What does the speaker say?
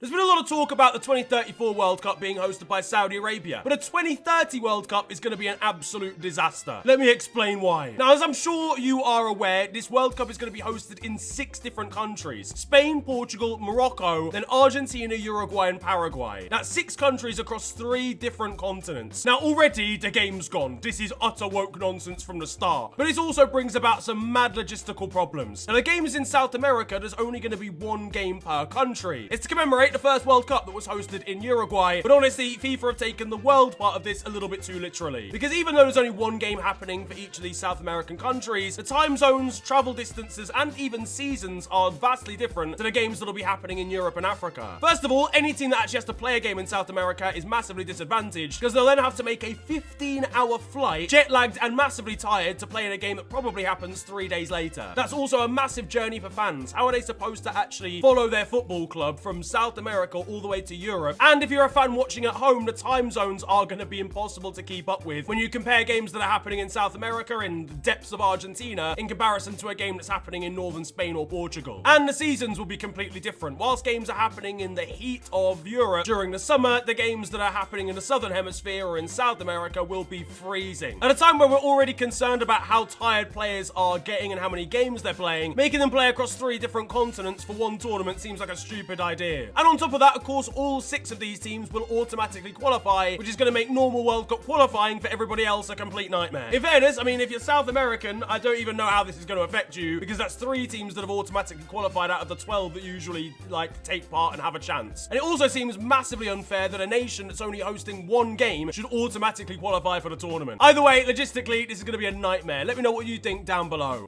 There's been a lot of talk about the 2034 World Cup being hosted by Saudi Arabia, but a 2030 World Cup is going to be an absolute disaster. Let me explain why. Now, as I'm sure you are aware, this World Cup is going to be hosted in 6 different countries: Spain, Portugal, Morocco, then Argentina, Uruguay, and Paraguay. That's 6 countries across 3 different continents. Now, already the game's gone. This is utter woke nonsense from the start. But this also brings about some mad logistical problems. Now, the games in South America, there's only going to be 1 game per country. It's to commemorate the first World Cup that was hosted in Uruguay, but honestly, FIFA have taken the world part of this a little bit too literally. Because even though there's only 1 game happening for each of these South American countries, the time zones, travel distances, and even seasons are vastly different to the games that'll be happening in Europe and Africa. First of all, any team that actually has to play a game in South America is massively disadvantaged, because they'll then have to make a 15-hour flight, jet-lagged and massively tired, to play in a game that probably happens 3 days later. That's also a massive journey for fans. How are they supposed to actually follow their football club from South America all the way to Europe? And if you're a fan watching at home, the time zones are going to be impossible to keep up with when you compare games that are happening in South America in the depths of Argentina in comparison to a game that's happening in northern Spain or Portugal. And the seasons will be completely different. Whilst games are happening in the heat of Europe during the summer, the games that are happening in the southern hemisphere or in South America will be freezing. At a time where we're already concerned about how tired players are getting and how many games they're playing, making them play across 3 different continents for 1 tournament seems like a stupid idea. And on top of that, of course, all 6 of these teams will automatically qualify, which is going to make normal World Cup qualifying for everybody else a complete nightmare. In fairness, I mean, if you're South American, I don't even know how this is going to affect you, because that's 3 teams that have automatically qualified out of the 12 that usually, take part and have a chance. And it also seems massively unfair that a nation that's only hosting 1 game should automatically qualify for the tournament. Either way, logistically, this is going to be a nightmare. Let me know what you think down below.